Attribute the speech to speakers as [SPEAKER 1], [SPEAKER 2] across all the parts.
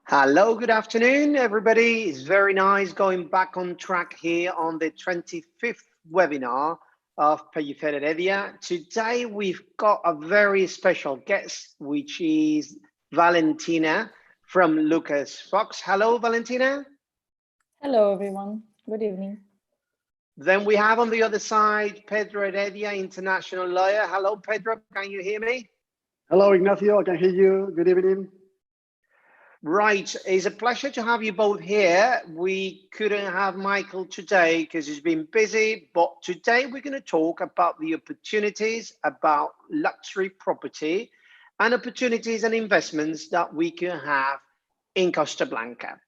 [SPEAKER 1] Hello, good afternoon, everybody. It's very nice going back on track here on the 25th webinar of Pellicer Heredia. Today, we've got a very special guest, which is Valentina from Lucas Fox. Hello, Valentina.
[SPEAKER 2] Hello, everyone. Good evening.
[SPEAKER 1] Then we have on the other side, Pedro Heredia, international lawyer. Hello, Pedro. Can you hear me?
[SPEAKER 3] Hello, Ignacio. I can hear you. Good evening.
[SPEAKER 1] Right, it's a pleasure to have you both here. We couldn't have Michael today because he's been busy, but today we're going to talk about the opportunities about luxury property and opportunities and investments that we can have in Costa Blanca.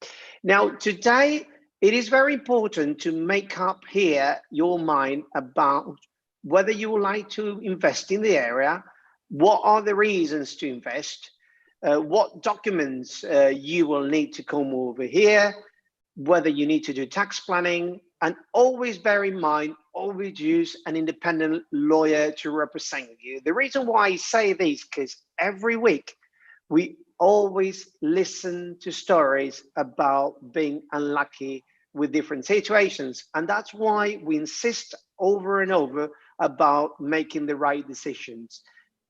[SPEAKER 1] Now, today, it is very important to make up here your mind about whether you would like to invest in the area, what are the reasons to invest, what documents you will need to come over here, whether you need to do tax planning, and always bear in mind, always use an independent lawyer to represent you. The reason why I say this, because every week we always listen to stories about being unlucky with different situations. And that's why we insist over and over about making the right decisions.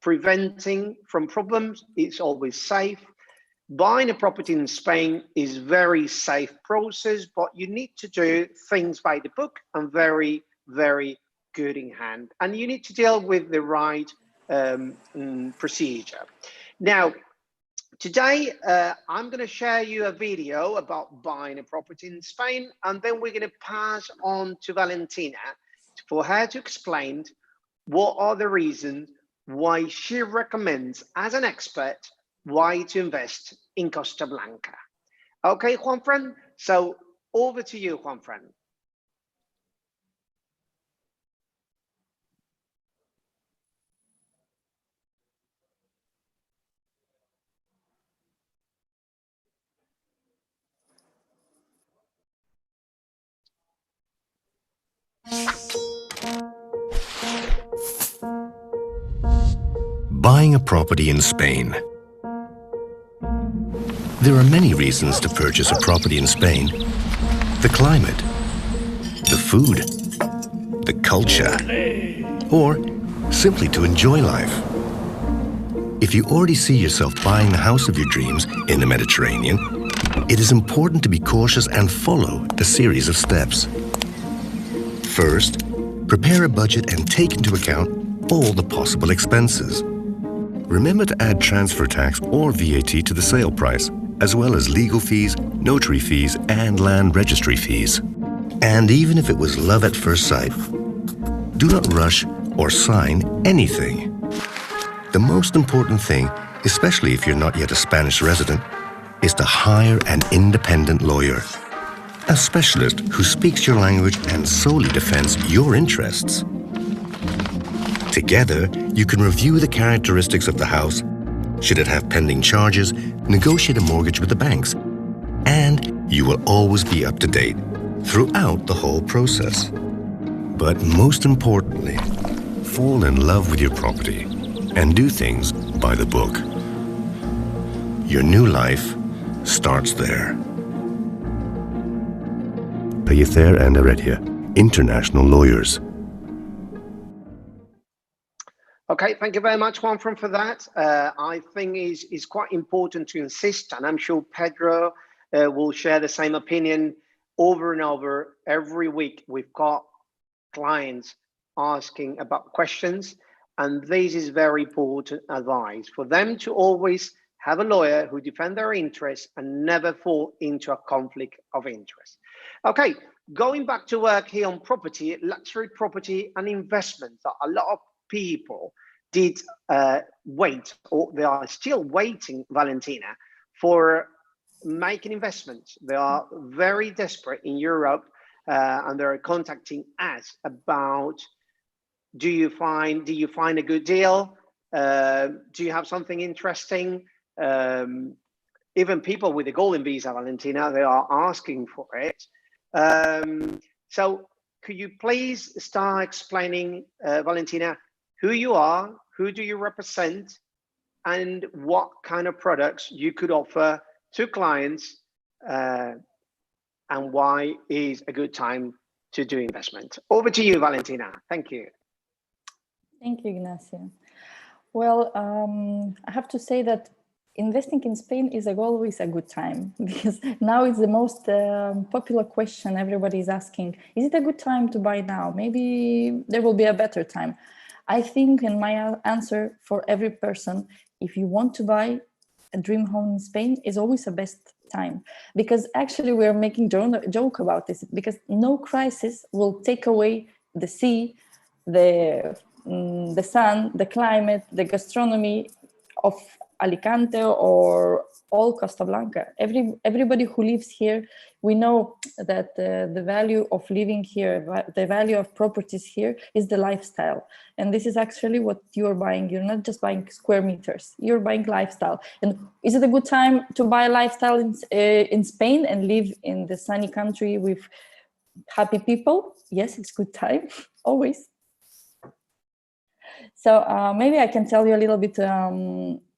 [SPEAKER 1] Preventing from problems is always safe. Buying a property in Spain is very safe process, but you need to do things by the book and very, very good in hand. And you need to deal with the right procedure. Now, today, I'm going to share you a video about buying a property in Spain, and then we're going to pass on to Valentina for her to explain what are the reasons why she recommends, as an expert, why to invest in Costa Blanca. Okay, Juanfran, so over to you, Juanfran.
[SPEAKER 4] Buying a property in Spain. There are many reasons to purchase a property in Spain. The climate, the food, the culture, or simply to enjoy life. If you already see yourself buying the house of your dreams in the Mediterranean, it is important to be cautious and follow a series of steps. First, prepare a budget and take into account all the possible expenses. Remember to add transfer tax or VAT to the sale price, as well as legal fees, notary fees, and land registry fees. And even if it was love at first sight, do not rush or sign anything. The most important thing, especially if you're not yet a Spanish resident, is to hire an independent lawyer, a specialist who speaks your language and solely defends your interests. Together, you can review the characteristics of the house, should it have pending charges, negotiate a mortgage with the banks, and you will always be up to date throughout the whole process. But most importantly, fall in love with your property and do things by the book. Your new life starts there. Pellicer and Heredia, international lawyers.
[SPEAKER 1] Okay, thank you very much, Juanfran, for that. I think it's quite important to insist, and I'm sure Pedro will share the same opinion over and over. Every week, we've got clients asking about questions, and this is very important advice for them to always have a lawyer who defends their interests and never fall into a conflict of interest. Okay, going back to work here on property, luxury property and investments. A lot of people did wait, or they are still waiting, Valentina, for making investments. They are very desperate in Europe, and they're contacting us about, do you find a good deal? Do you have something interesting? Even people with the golden visa, Valentina, they are asking for it. So could you please start explaining, Valentina, who you are, who do you represent, and what kind of products you could offer to clients and why is a good time to do investment. Over to you, Valentina. Thank you.
[SPEAKER 2] Thank you, Ignacio. Well, I have to say that investing in Spain is always a good time, because now it's the most popular question everybody is asking. Is it a good time to buy now? Maybe there will be a better time. I think, and my answer for every person, if you want to buy a dream home in Spain, is always the best time, because actually we're making joke about this, because no crisis will take away the sea, the sun, the climate, the gastronomy of Alicante or all Costa Blanca. Everybody who lives here, we know that the value of living here, the value of properties here is the lifestyle. And this is actually what you're buying. You're not just buying square meters, you're buying lifestyle. And is it a good time to buy a lifestyle in Spain and live in the sunny country with happy people? Yes, it's good time, always. So maybe I can tell you a little bit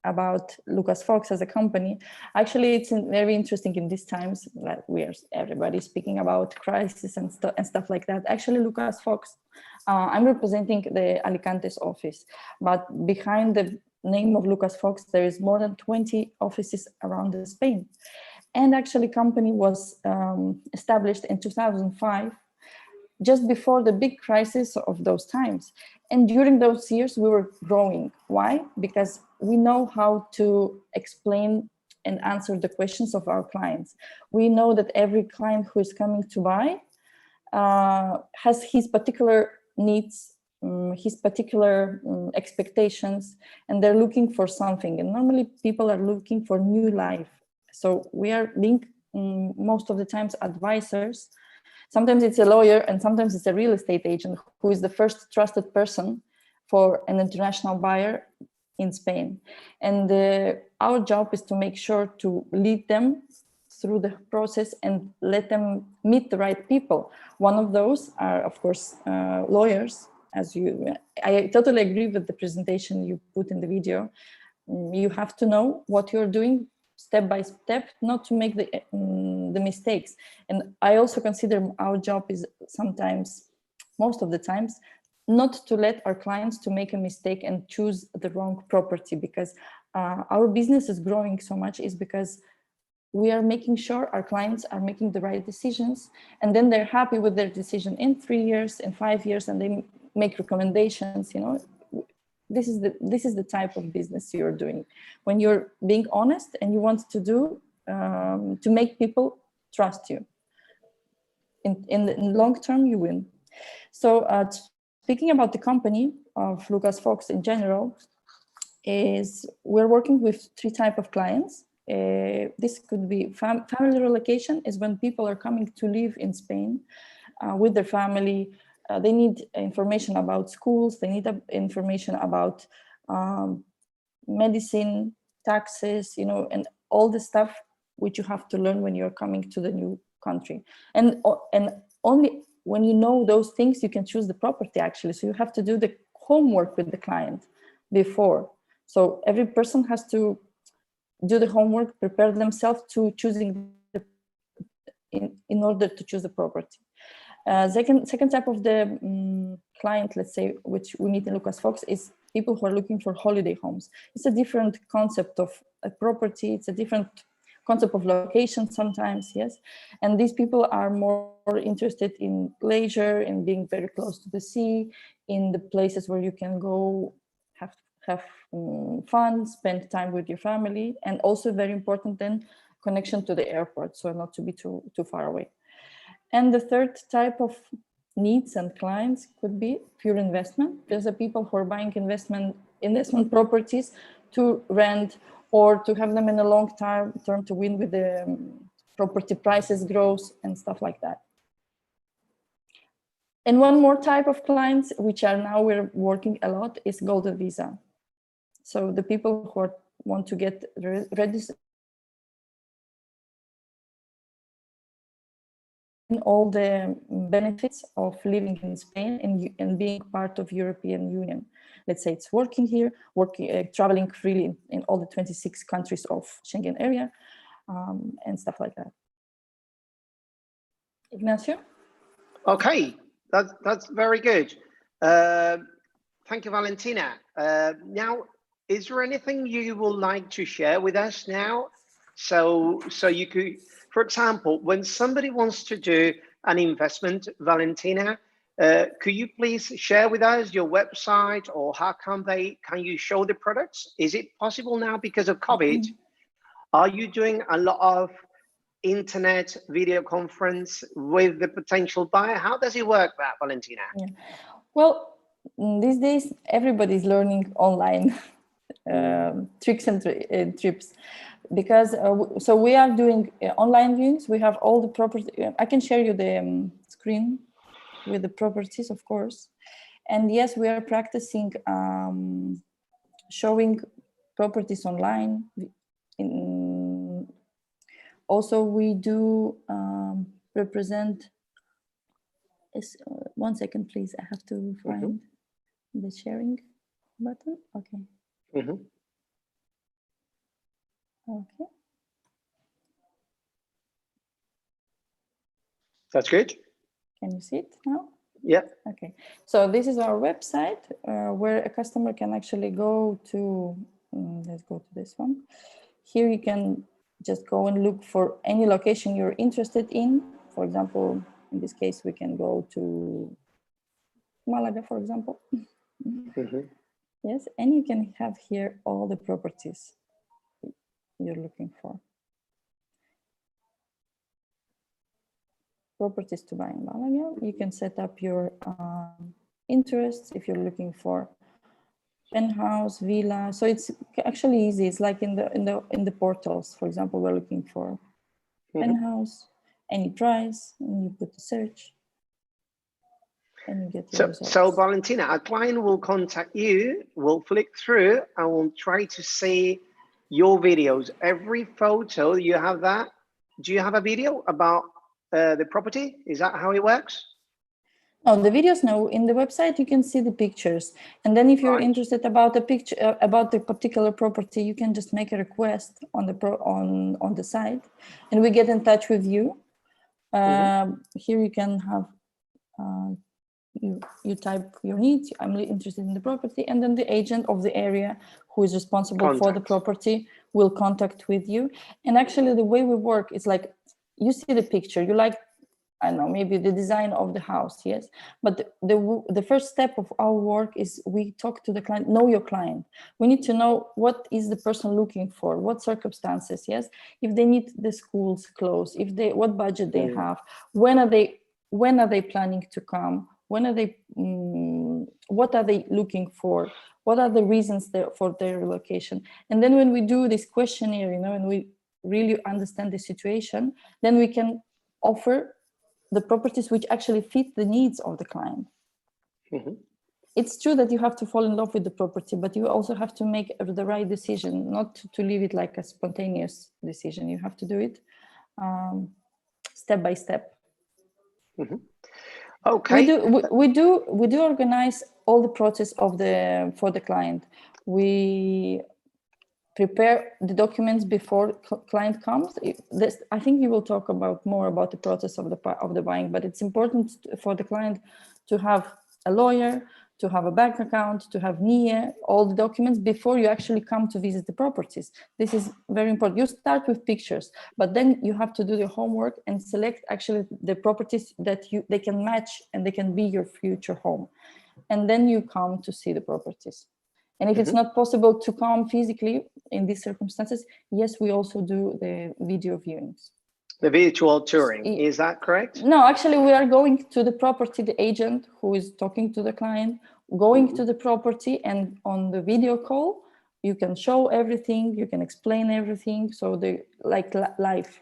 [SPEAKER 2] about Lucas Fox as a company. Actually, it's very interesting in these times that everybody speaking about crisis and stuff like that. Actually, Lucas Fox, I'm representing the Alicante's office, but behind the name of Lucas Fox, there is more than 20 offices around Spain. And actually, company was established in 2005, just before the big crisis of those times. And during those years, we were growing. Why? Because we know how to explain and answer the questions of our clients. We know that every client who is coming to buy has his particular needs, his particular expectations, and they're looking for something. And normally people are looking for new life. So we are being most of the times advisors. Sometimes it's a lawyer and sometimes it's a real estate agent who is the first trusted person for an international buyer in Spain. And our job is to make sure to lead them through the process and let them meet the right people. One of those are, of course, lawyers. I totally agree with the presentation you put in the video. You have to know what you're doing step by step, not to make the mistakes. And I also consider our job is sometimes, most of the times, not to let our clients to make a mistake and choose the wrong property, because our business is growing so much is because we are making sure our clients are making the right decisions, and then they're happy with their decision in 3 years, in 5 years, and they make recommendations. You know, this is the type of business you're doing when you're being honest and you want to do to make people trust you. In the long term, you win. So speaking about the company of Lucas Fox in general, is we're working with 3 types of clients. This could be family relocation, is when people are coming to live in Spain with their family. They need information about schools, they need information about medicine, taxes, you know, and all the stuff which you have to learn when you're coming to the new country. And only when you know those things, you can choose the property, actually. So you have to do the homework with the client before. So every person has to do the homework, prepare themselves to choosing in order to choose the property. Second type of the client, let's say, which we meet in Lucas Fox, is people who are looking for holiday homes. It's a different concept of a property. It's a different concept of location sometimes, yes. And these people are more interested in leisure, in being very close to the sea, in the places where you can go have fun, spend time with your family, and also very important then, connection to the airport, so not to be too far away. And the third type of needs and clients could be pure investment. There's the people who are buying investment properties to rent or to have them in a long term to win with the property prices growth and stuff like that. And one more type of clients, which are now we're working a lot, is golden visa. So the people who want to get registered all the benefits of living in Spain and being part of European Union. Let's say it's working here, traveling freely in all the 26 countries of Schengen area, and stuff like that. Ignacio?
[SPEAKER 1] Okay, that's very good. Thank you, Valentina. Now, is there anything you would like to share with us now? So you could, for example, when somebody wants to do an investment, Valentina, could you please share with us your website, or how can you show the products? Is it possible now because of COVID? Are you doing a lot of internet video conference with the potential buyer? How does it work, that, Valentina?
[SPEAKER 2] Yeah. Well, these days everybody's learning online tricks and tips, because so we are doing online viewings. We have all the property. I can share you the screen with the properties, of course. And yes, we are practicing showing properties online. Also, we do represent. One second, please. I have to find the sharing button. Okay. Okay.
[SPEAKER 1] That's good.
[SPEAKER 2] Can you see it now?
[SPEAKER 1] Yeah.
[SPEAKER 2] Okay. So this is our website where a customer can actually go to. Let's go to this one. Here you can just go and look for any location you're interested in. For example, in this case, we can go to Malaga, for example. Yes, and you can have here all the properties you're looking for. Properties to buy in Malaga. You can set up your interests if you're looking for penthouse, villa. So it's actually easy. It's like in the portals. For example, we're looking for penthouse, any price, and you put the search, and you get the results.
[SPEAKER 1] So Valentina, a client will contact you, will flick through, and will try to see your videos. Every photo you have that. Do you have a video about the property? Is that how it works?
[SPEAKER 2] No, the videos, no. In the website, you can see the pictures. And then if you're interested about the picture, about the particular property, you can just make a request on the site, and we get in touch with you. Here you can have, you type your needs. I'm really interested in the property. And then the agent of the area who is responsible for the property will contact with you. And actually the way we work is like, you see the picture, you like, I don't know, maybe the design of the house, yes. But the first step of our work is we talk to the client, know your client. We need to know what is the person looking for, what circumstances, yes. If they need the schools closed, what budget they have, when are they planning to come, when are they, what are they looking for, what are the reasons for their relocation. And then when we do this questionnaire, and we really understand the situation, then we can offer the properties which actually fit the needs of the client. It's true that you have to fall in love with the property, but you also have to make the right decision, not to leave it like a spontaneous decision. You have to do it step by step.
[SPEAKER 1] Okay.
[SPEAKER 2] We do organize all the process for the client. We prepare the documents before client comes. I think you will talk more about the process of the buying, but it's important for the client to have a lawyer, to have a bank account, to have NIE, all the documents before you actually come to visit the properties. This is very important. You start with pictures, but then you have to do your homework and select actually the properties that they can match and they can be your future home. And then you come to see the properties. And if it's not possible to come physically in these circumstances, yes, we also do the video viewings.
[SPEAKER 1] The virtual touring, is that correct?
[SPEAKER 2] No, actually, we are going to the property, the agent who is talking to the client, going to the property, and on the video call, you can show everything, you can explain everything. So like live.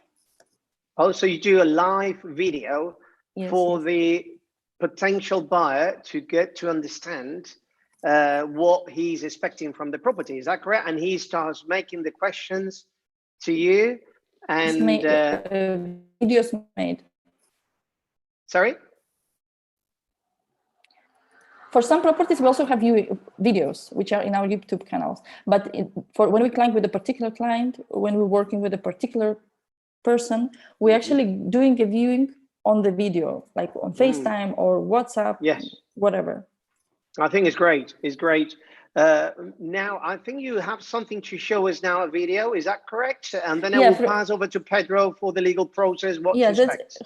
[SPEAKER 1] Oh, so you do a live video for the potential buyer to get to understand what he's expecting from the property. Is that correct? And he starts making the questions to you, and
[SPEAKER 2] videos made.
[SPEAKER 1] Sorry?
[SPEAKER 2] For some properties, we also have videos, which are in our YouTube channels. But when we client with a particular client, when we're working with a particular person, we're actually doing a viewing on the video, like on FaceTime or WhatsApp, whatever.
[SPEAKER 1] I think it's great. It's great. Now, I think you have something to show us now, a video. Is that correct? And then I will pass over to Pedro for the legal process. What to expect?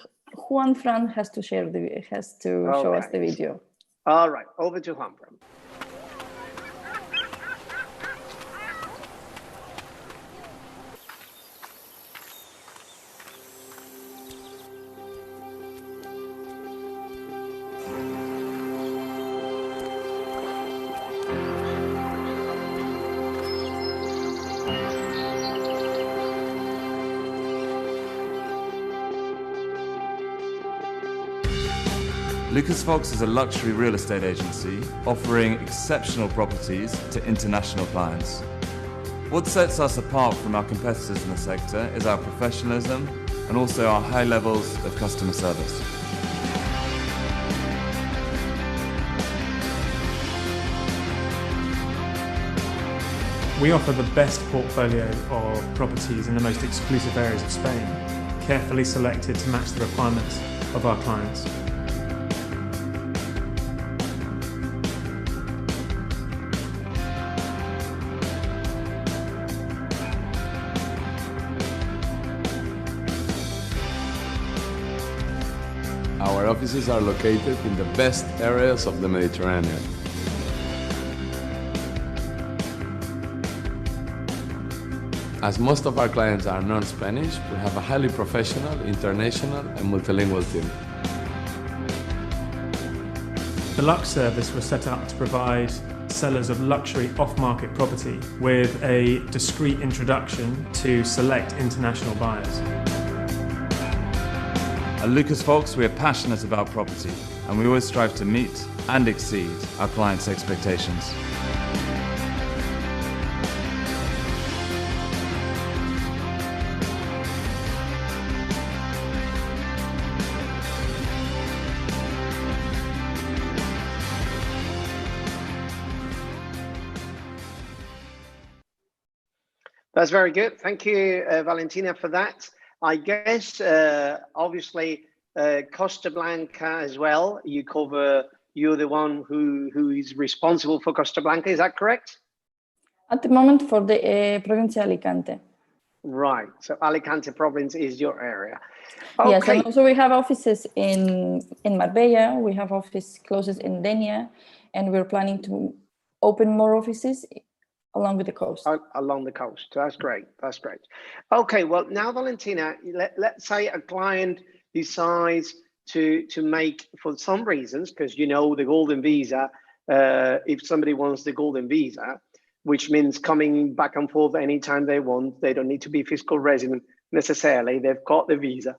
[SPEAKER 2] Juan Fran has to show us the video.
[SPEAKER 1] All right, over to Juan Fran.
[SPEAKER 5] Lucas Fox is a luxury real estate agency offering exceptional properties to international clients. What sets us apart from our competitors in the sector is our professionalism and also our high levels of customer service.
[SPEAKER 6] We offer the best portfolio of properties in the most exclusive areas of Spain, carefully selected to match the requirements of our clients.
[SPEAKER 7] Our offices are located in the best areas of the Mediterranean. As most of our clients are non-Spanish, we have a highly professional, international and multilingual team.
[SPEAKER 6] The Lux service was set up to provide sellers of luxury off-market property with a discreet introduction to select international buyers.
[SPEAKER 5] At Lucas Fox, we are passionate about property and we always strive to meet and exceed our clients' expectations.
[SPEAKER 1] That's very good. Thank you, Valentina, for that. I guess, obviously, Costa Blanca as well. You're the one who is responsible for Costa Blanca. Is that correct?
[SPEAKER 2] At the moment, for the province of Alicante.
[SPEAKER 1] Right. So Alicante province is your area. Okay.
[SPEAKER 2] Yes, and also we have offices in Marbella. We have office closes in Denia, and we're planning to open more offices along with the coast.
[SPEAKER 1] Along the coast. That's great. That's great. Okay. Well, now, Valentina, let's say a client decides to make, for some reasons, because you know the golden visa, if somebody wants the golden visa, which means coming back and forth anytime they want, they don't need to be fiscal resident necessarily, they've got the visa.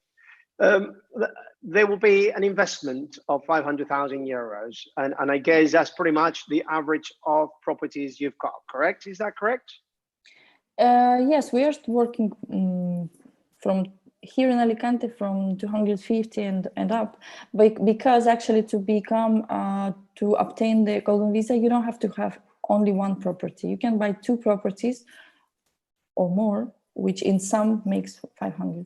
[SPEAKER 1] There will be an investment of 500,000 euros. And I guess that's pretty much the average of properties you've got, correct? Is that correct?
[SPEAKER 2] Yes, we are working from here in Alicante from 250 and up, but because actually to obtain the golden visa, you don't have to have only one property. You can buy 2 properties or more, which in sum makes 500.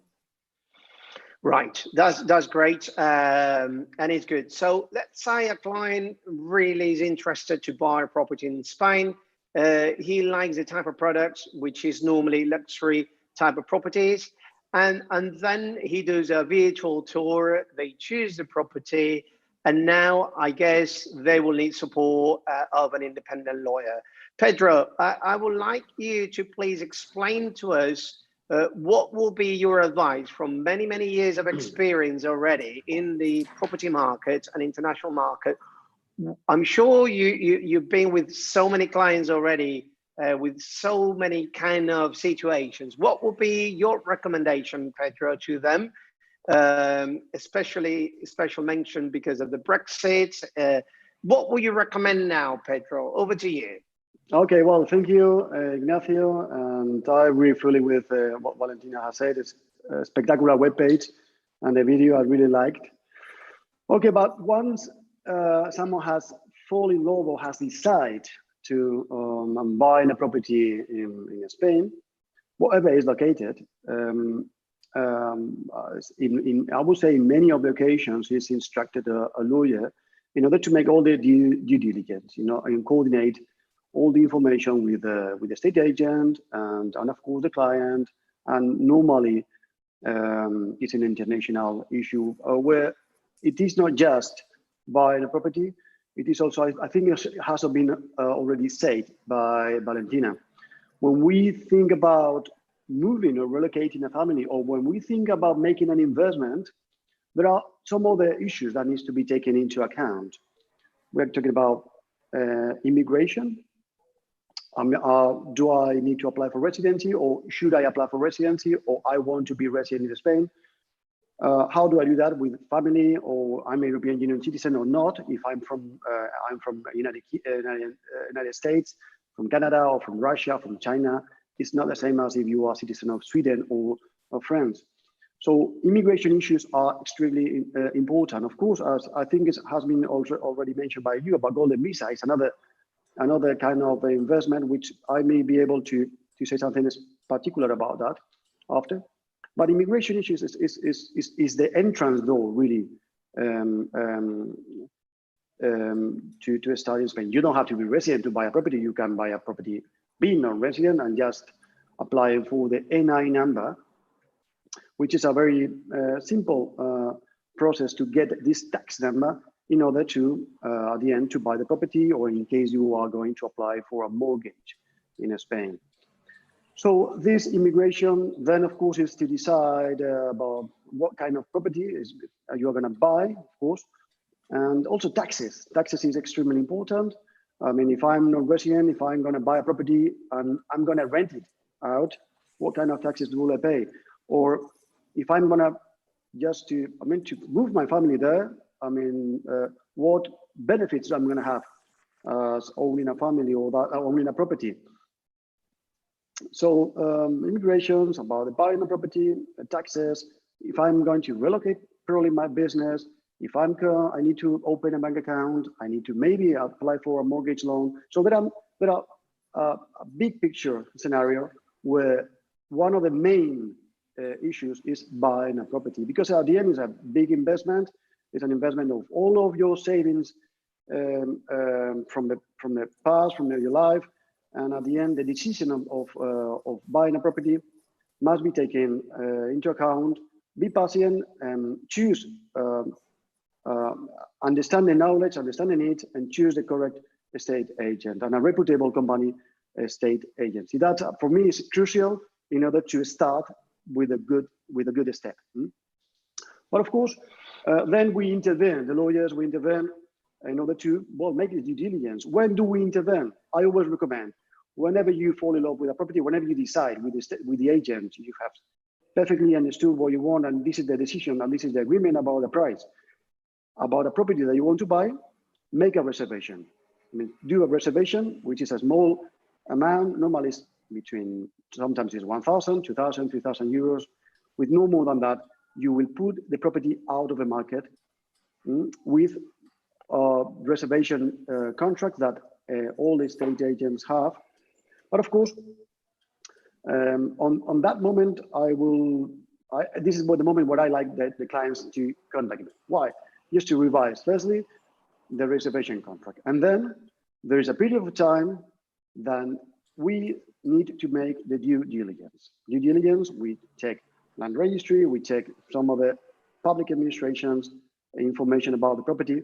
[SPEAKER 1] Right, that's great, and it's good. So let's say a client really is interested to buy a property in Spain. He likes the type of products, which is normally luxury type of properties. And then he does a virtual tour, they choose the property, and now I guess they will need support of an independent lawyer. Pedro, I would like you to please explain to us what will be your advice from many, many years of experience already in the property market and international market. I'm sure you've been with so many clients already, with so many kind of situations. What will be your recommendation, Pedro, to them? Especially special mention because of the Brexit. What will you recommend now, Pedro? Over to you.
[SPEAKER 3] Okay, well, thank you, Ignacio, and I agree fully with what Valentina has said. It's a spectacular webpage, and the video I really liked. Okay, but once someone has fallen in love or has decided to buy a property in Spain, wherever it's located, I would say in many of the occasions, he's instructed a lawyer in order to make all the due diligence, and coordinate all the information with the estate agent and of course the client. And normally it's an international issue where it is not just buying a property. It is also, I think it has been already said by Valentina. When we think about moving or relocating a family, or when we think about making an investment, there are some other issues that needs to be taken into account. We're talking about immigration. Do I need to apply for residency, or should I apply for residency, or I want to be resident in Spain? How do I do that with family, or I'm a European Union citizen or not? If I'm from United States, from Canada, or from Russia, from China, it's not the same as if you are a citizen of Sweden or France. So immigration issues are extremely important. Of course, as I think it has been also already mentioned by you about golden visa, is another kind of investment, which I may be able to say something particular about that after. But immigration issues is the entrance door, really, to start in Spain. You don't have to be resident to buy a property. You can buy a property being non-resident and just apply for the NI number, which is a very simple process to get this tax number in order to, at the end, to buy the property, or in case you are going to apply for a mortgage in Spain. So this immigration then, of course, is to decide about what kind of property you are going to buy, of course, and also taxes. Taxes is extremely important. I mean, if I'm not resident, if I'm going to buy a property and I'm going to rent it out, what kind of taxes will I pay? Or if I'm going to to move my family there, what benefits I'm going to have as owning a family or owning a property. So immigrations, about the buying a property, taxes. If I'm going to relocate probably my business, if I need to open a bank account, I need to maybe apply for a mortgage loan. So there are a big picture scenario where one of the main issues is buying a property, because at the end it's a big investment. It's an investment of all of your savings from the past, from your life. And at the end, the decision of buying a property must be taken into account. Be patient and choose, understand the knowledge, understand the needs, and choose the correct estate agent and a reputable company estate agency. That for me is crucial in order to start with a good step. But of course, then we intervene. The lawyers, we intervene in order to make the due diligence. When do we intervene? I always recommend, whenever you fall in love with a property, whenever you decide with the agent, you have perfectly understood what you want, and this is the decision, and this is the agreement about the price, about a property that you want to buy, make a reservation. Do a reservation, which is a small amount, normally it's sometimes it's 1,000, 2,000, 3,000 euros. With no more than that, you will put the property out of the market with a reservation contract that all the estate agents have. But of course, on that moment, this is the moment where I like the clients to contact me. Why? Just to revise, firstly, the reservation contract. And then there is a period of time then we need to make the due diligence. Due diligence, we check land registry, we check some of the public administration's information about the property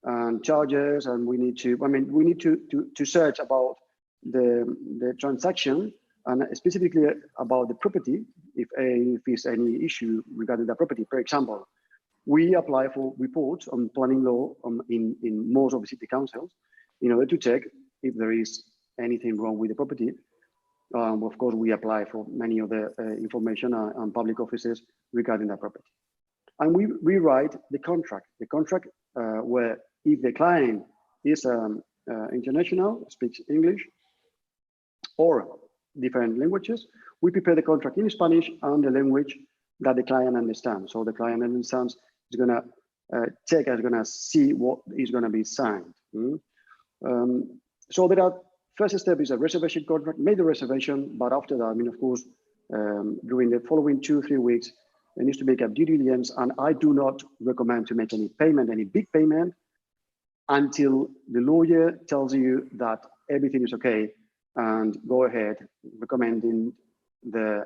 [SPEAKER 3] and charges, and we need to search about the transaction and specifically about the property, if there's any issue regarding the property. For example, we apply for reports on planning law in most of the city councils in order to check if there is anything wrong with the property. Of course, we apply for many of the information on public offices regarding that property. And we rewrite the contract where if the client is international, speaks English or different languages, we prepare the contract in Spanish and the language that the client understands. So the client understands, is gonna check, is gonna see what is gonna be signed. So there are, first step is a reservation contract, make the reservation, but after that, of course, during the following 2-3 weeks, they need to make a due diligence, and I do not recommend to make any payment, any big payment, until the lawyer tells you that everything is okay, and go ahead recommending to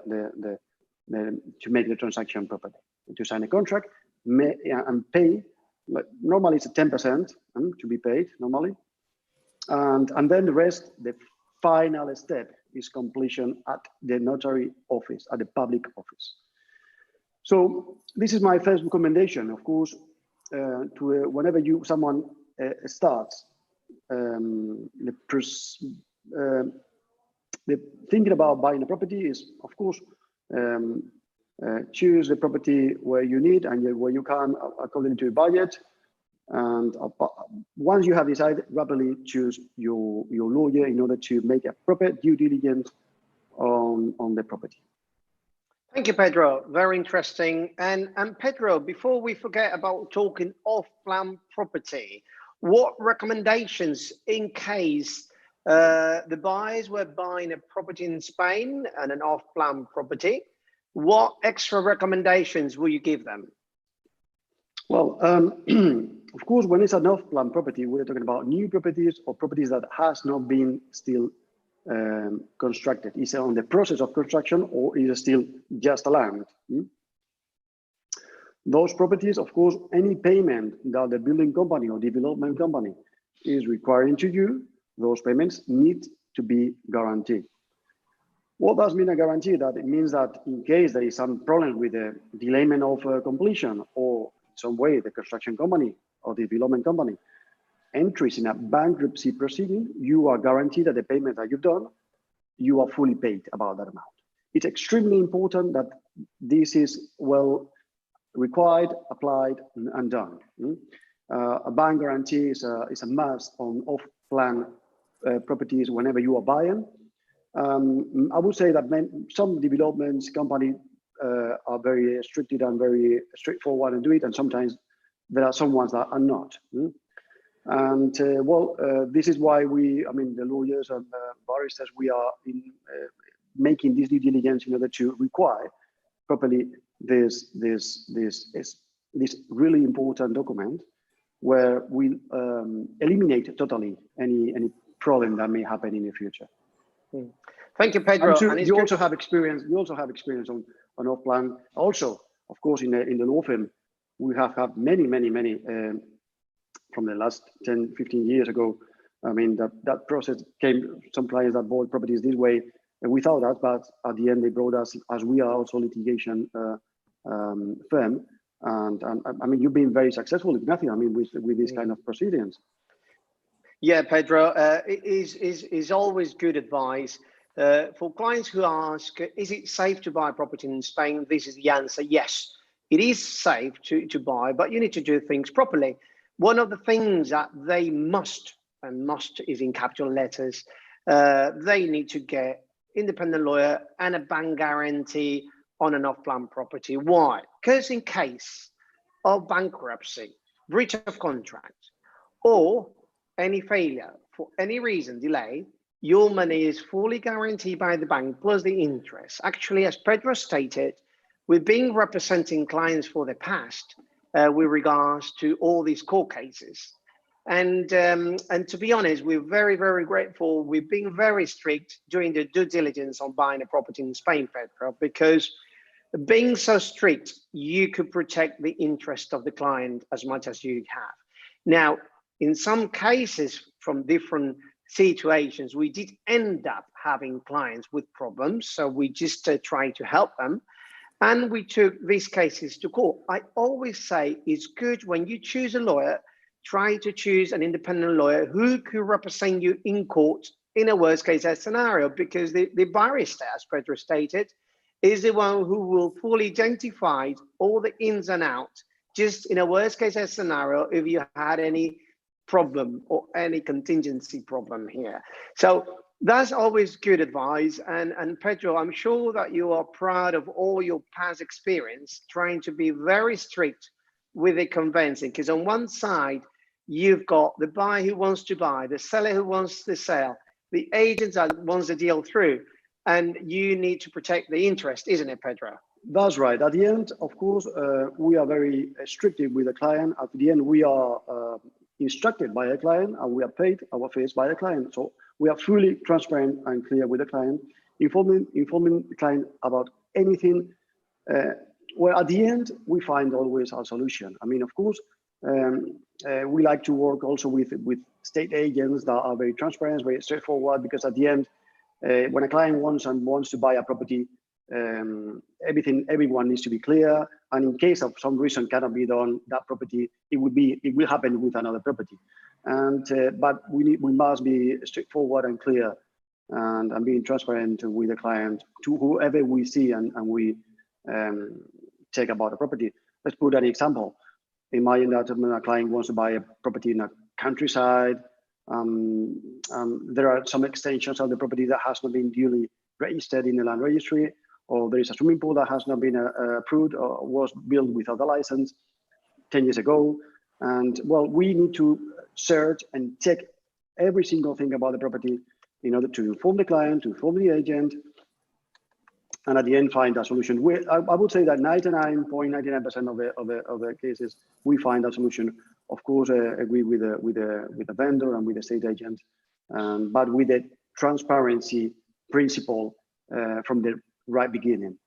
[SPEAKER 3] make the transaction properly, to sign a contract and pay. Like normally it's a 10% to be paid normally, and then the rest, the final step is completion at the notary office, at the public office. So this is my first recommendation, of course, whenever someone starts the thinking about buying a property is, of course, choose the property where you need and where you can according to your budget. And once you have decided, rapidly choose your lawyer in order to make a proper due diligence on the property.
[SPEAKER 1] Thank you, Pedro. Very interesting. And Pedro, before we forget about talking off-plan property, what recommendations in case the buyers were buying a property in Spain and an off-plan property, what extra recommendations will you give them?
[SPEAKER 3] Well, of course, when it's an off-plan property, we're talking about new properties or properties that has not been still constructed. Is it on the process of construction or is it still just a land? Those properties, of course, any payment that the building company or development company is requiring to you, those payments need to be guaranteed. What does mean a guarantee? That it means that in case there is some problem with the delayment of completion, or some way the construction company or the development company entries in a bankruptcy proceeding, you are guaranteed that the payment that you've done, you are fully paid about that amount. It's extremely important that this is well required, applied, and done. A bank guarantee is a must on off-plan properties whenever you are buying. I would say that some developments company are very strict and very straightforward and do it, and sometimes there are some ones that are not. And this is why the lawyers and barristers, we are making this due diligence in order to require properly this really important document, where we eliminate totally any problem that may happen in the future.
[SPEAKER 1] Thank you, Pedro.
[SPEAKER 3] Sure
[SPEAKER 1] and
[SPEAKER 3] you also have experience. You also have experience on off-plan. Also, of course, in the law firm, we have had many from the last 10, 15 years ago. I mean, that process came, some clients that bought properties this way without us, but at the end they brought us, as we are also litigation firm. And I mean, you've been very successful, Ignacio, I mean, with these kind of proceedings.
[SPEAKER 1] Yeah, Pedro, it is always good advice. For clients who ask, is it safe to buy property in Spain? This is the answer. Yes, it is safe to buy, but you need to do things properly. One of the things that they must, and must is in capital letters, they need to get independent lawyer and a bank guarantee on an off-plan property. Why? Because in case of bankruptcy, breach of contract, or any failure for any reason, delay, your money is fully guaranteed by the bank plus the interest. Actually, as Pedro stated, we've been representing clients for the past with regards to all these court cases. And to be honest, we're very, very grateful. We've been very strict during the due diligence on buying a property in Spain, Pedro, because being so strict, you could protect the interest of the client as much as you have. Now, in some cases from different situations, we did end up having clients with problems. So we just tried to help them. And we took these cases to court. I always say it's good when you choose a lawyer, try to choose an independent lawyer who could represent you in court in a worst case scenario, because the barrister, as Pedro stated, is the one who will fully identify all the ins and outs, just in a worst case scenario, if you had any problem or any contingency problem here. So that's always good advice. And Pedro, I'm sure that you are proud of all your past experience, trying to be very strict with the conveyancing, because on one side, you've got the buyer who wants to buy, the seller who wants to sell, the agent that wants the deal through. and you need to protect the interest, isn't it, Pedro?
[SPEAKER 3] That's right. At the end, of course, we are very strict with the client. At the end, we are instructed by a client and we are paid our fees by the client. So we are fully transparent and clear with the client, informing the client about anything. Well, at the end, we find always a solution. I mean, of course, we like to work also with state agents that are very transparent, very straightforward, because at the end, when a client wants to buy a property, everyone needs to be clear. And in case of some reason cannot be done, that property, it will happen with another property. And but we must be straightforward and clear, and being transparent with the client to whoever we see and we check about a property. Let's put an example. Imagine that a client wants to buy a property in a countryside. There are some extensions of the property that has not been duly registered in the land registry, or there is a swimming pool that has not been approved or was built without a license 10 years ago. And well, we need to search and check every single thing about the property in order to inform the client, to inform the agent, and at the end find a solution. I would say that 99.99% of the cases we find a solution. Of course, agree with the vendor and with the estate agent, but with the transparency principle from the right beginning.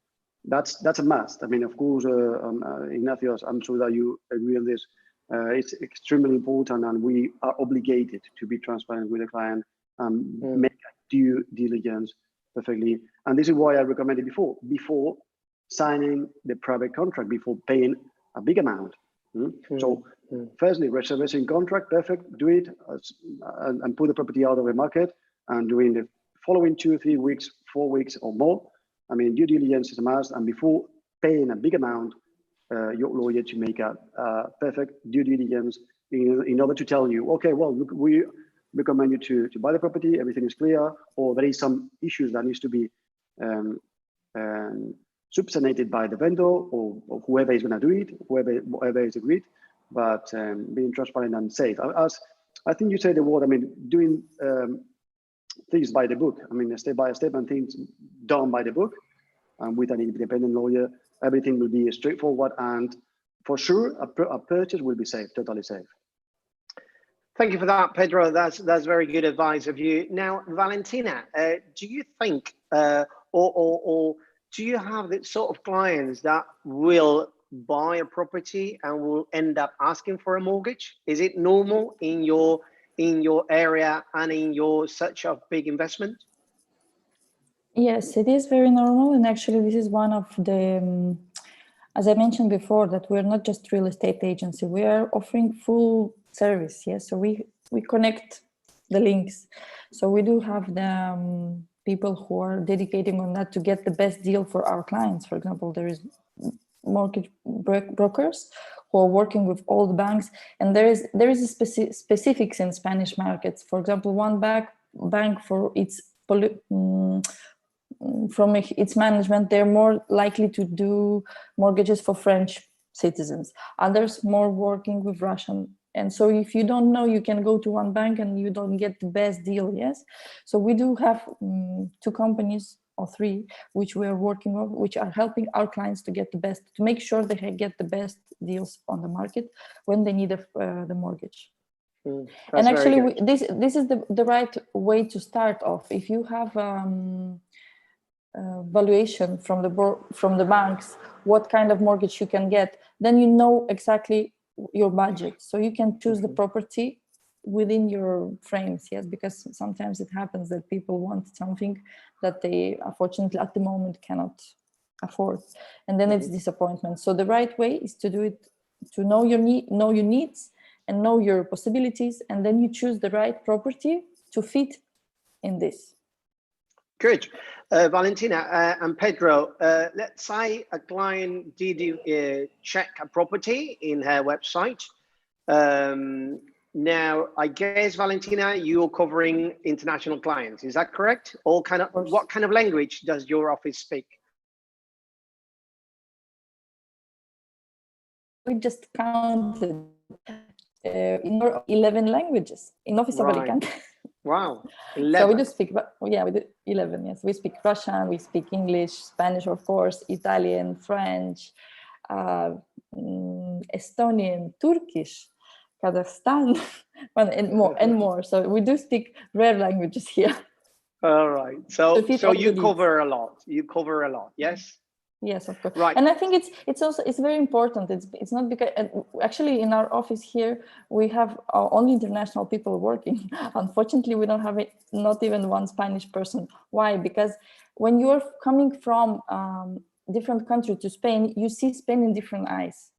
[SPEAKER 3] That's a must. I mean, of course, Ignacio, I'm sure that you agree on this. It's extremely important, and we are obligated to be transparent with the client and make a due diligence perfectly. And this is why I recommended before signing the private contract, before paying a big amount. So firstly, reservation contract, perfect, do it and put the property out of the market, and during the following 2 or 3 weeks, 4 weeks or more, I mean, due diligence is a must. And before paying a big amount, your lawyer to make a perfect due diligence in order to tell you, okay, well, look, we recommend you to buy the property, everything is clear, or there is some issues that needs to be subsanated by the vendor or whoever is going to do it, whoever is agreed, but being transparent and safe. As I think you said the word, I mean, doing things by the book. I mean, step by step and things done by the book, and with an independent lawyer, everything will be straightforward, and for sure, a purchase will be safe, totally safe.
[SPEAKER 1] Thank you for that, Pedro. That's very good advice of you. Now, Valentina, do you think, or do you have the sort of clients that will buy a property and will end up asking for a mortgage? Is it normal in your area and in your such a big investment?
[SPEAKER 2] Yes, it is very normal, and actually, this is one of the. As I mentioned before, that we're not just real estate agency; we are offering full service. Yes, so we connect the links. So we do have the people who are dedicating on that to get the best deal for our clients. For example, there is mortgage brokers who are working with all the banks, and there is a specifics in Spanish markets. For example, one bank for its from its management, they're more likely to do mortgages for French citizens. Others more working with Russian. And so if you don't know, you can go to one bank and you don't get the best deal, yes? So we do have 2 companies or 3, which we are working on, which are helping our clients to get the best, to make sure they get the best deals on the market when they need the mortgage. And actually, this is the right way to start off. If you have valuation from the banks, what kind of mortgage you can get, then you know exactly your budget, so you can choose the property within your frames. Yes, because sometimes it happens that people want something that they unfortunately at the moment cannot afford, and then it's disappointment. So the right way is to do it, to know your needs and know your possibilities, and then you choose the right property to fit in this.
[SPEAKER 1] Good. Valentina and Pedro, let's say a client did check a property in her website. Now, I guess, Valentina, you're covering international clients. Is that correct? What kind of language does your office speak?
[SPEAKER 2] We just counted in 11 languages in Office American.
[SPEAKER 1] Wow.
[SPEAKER 2] So we
[SPEAKER 1] 11.
[SPEAKER 2] do speak, but yeah, we do 11. Yes, we speak Russian, we speak English, Spanish, of course, Italian, French, Estonian, Turkish, Kazakhstan, and more. So we do speak rare languages here.
[SPEAKER 1] All right. So you cover a lot. You cover a lot. Yes.
[SPEAKER 2] Yes, of course.
[SPEAKER 1] Right.
[SPEAKER 2] And I think it's very important. It's not because actually in our office here we have only international people working. Unfortunately, we don't have not even one Spanish person. Why? Because when you're coming from different country to Spain, you see Spain in different eyes.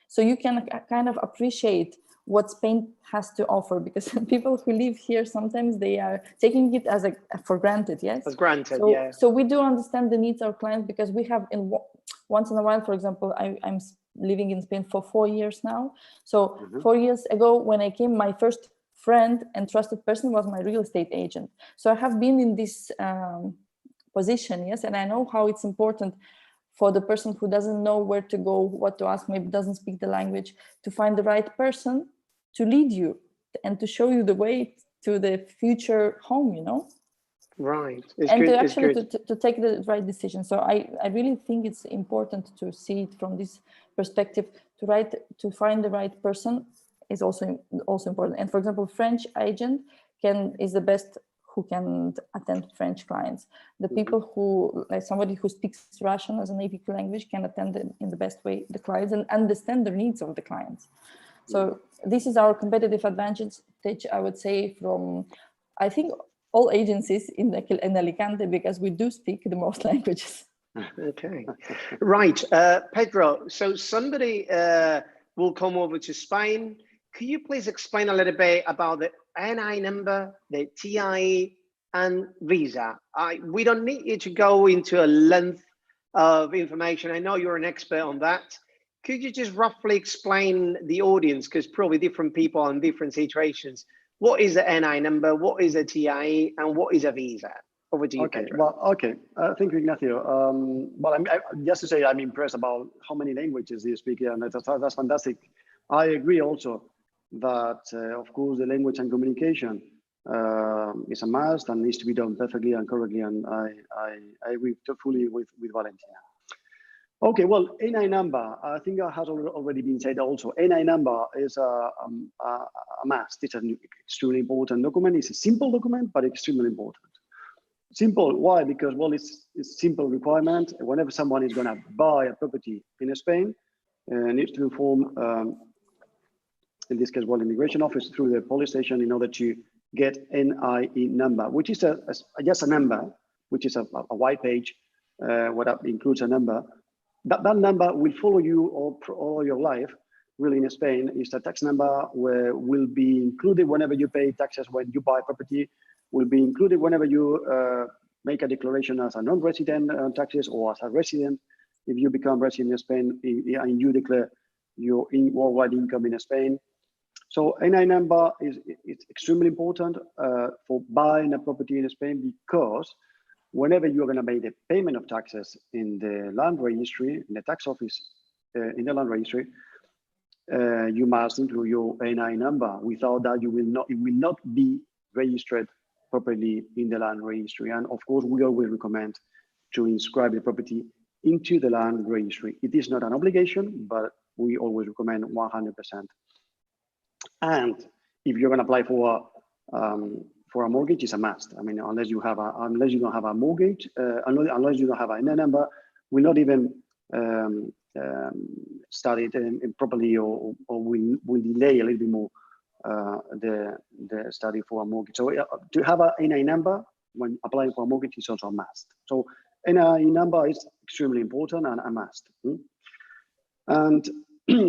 [SPEAKER 2] So you can kind of appreciate what Spain has to offer, because people who live here, sometimes they are taking it as for granted, yes?
[SPEAKER 1] As granted,
[SPEAKER 2] so,
[SPEAKER 1] yeah.
[SPEAKER 2] So we do understand the needs of our clients, because we have, once in a while, for example, I'm living in Spain for 4 years now. So 4 years ago, when I came, my first friend and trusted person was my real estate agent. So I have been in this position, yes, and I know how it's important for the person who doesn't know where to go, what to ask, maybe doesn't speak the language, to find the right person to lead you and to show you the way to the future home, you know?
[SPEAKER 1] Right.
[SPEAKER 2] And to actually to take the right decision. So I really think it's important to see it from this perspective. To find the right person is also important. And for example, French agent is the best who can attend French clients. The people who, like somebody who speaks Russian as a native language, can attend in the best way the clients and understand the needs of the clients. So this is our competitive advantage, I would say, from, I think, all agencies in Alicante, because we do speak the most languages.
[SPEAKER 1] Okay, right. Pedro, so somebody will come over to Spain. Could you please explain a little bit about the NI number, the T.I.E, and visa? We don't need you to go into a length of information. I know you're an expert on that. Could you just roughly explain the audience, because probably different people in different situations, what is the NI number, what is a T.I.E, and what is a visa? Over to you, Pedro.
[SPEAKER 3] Well, okay. Thank you, Ignacio. Well, just to say, I'm impressed about how many languages you speak here, and that's fantastic. I agree also that, of course, the language and communication is a must and needs to be done perfectly and correctly, and I agree fully with Valentina. Okay, well, NI number, I think it has already been said also. NI number is a must. It's an extremely important document. It's a simple document, but extremely important. Simple, why? Because, well, it's simple requirement. Whenever someone is going to buy a property in Spain, needs to inform, in this case, well, immigration office through the police station in order to get NIE number, which is just a number, which is a white page, what includes a number. That number will follow you all your life, really, in Spain. It's a tax number where will be included whenever you pay taxes when you buy property, will be included whenever you make a declaration as a non-resident on taxes or as a resident. If you become resident in Spain and you declare your worldwide income in Spain. So NI number is extremely important for buying a property in Spain, because whenever you're going to make the payment of taxes in the land registry, in the tax office, in the land registry, you must include your NI number. Without that, it will not be registered properly in the land registry. And of course, we always recommend to inscribe the property into the land registry. It is not an obligation, but we always recommend 100%. And if you're going to apply for a mortgage, it's a must. I mean, unless you don't have a mortgage, unless you don't have a NI number, we'll not even study it properly, or we'll delay a little bit more the study for a mortgage. So to have a NI number when applying for a mortgage is also a must. So NI number is extremely important and a must. And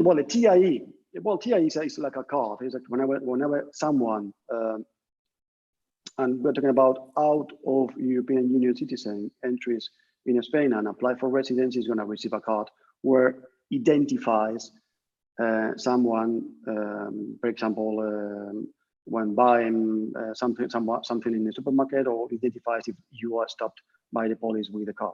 [SPEAKER 3] well, the T.I.E. Well, T.I.E. is like a card. It's like whenever someone, and we're talking about out of European Union citizen entries in Spain and apply for residence, is going to receive a card where identifies someone, for example, when buying something in the supermarket, or identifies if you are stopped by the police with a car.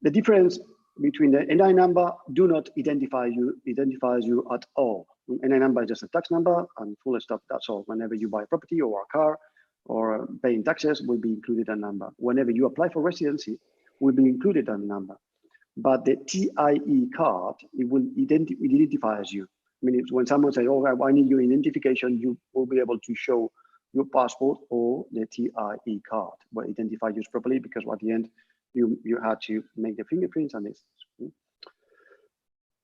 [SPEAKER 3] The difference between the NI number do not identifies you at all. NI number is just a tax number and full stop. That's all. Whenever you buy a property or a car, or paying taxes will be included a number. Whenever you apply for residency, will be included a number. But the T.I.E card, it will identify as you. I mean, when someone says, "Oh, I need your identification," you will be able to show your passport or the T.I.E card, will identify you properly, because at the end, you had to make the fingerprints and this.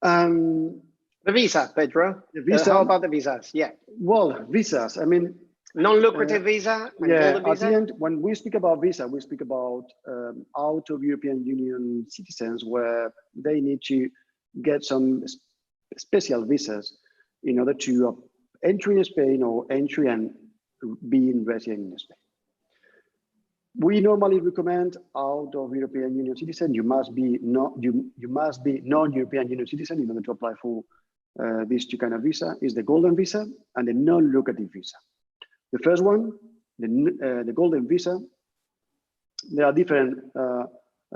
[SPEAKER 1] The visa, Pedro.
[SPEAKER 3] The visa.
[SPEAKER 1] How about the visas? Yeah.
[SPEAKER 3] Well, visas. I mean,
[SPEAKER 1] non-lucrative visa. And
[SPEAKER 3] yeah.
[SPEAKER 1] golden visa?
[SPEAKER 3] At the end, when we speak about visa, we speak about out of European Union citizens where they need to get some special visas in order to entry in Spain or entry and being resident in Spain. We normally recommend out of European Union citizen, you must be non-European Union citizen in order to apply for these two kind of visa. Is the golden visa and the non-lucrative visa. The first one, the golden visa, there are different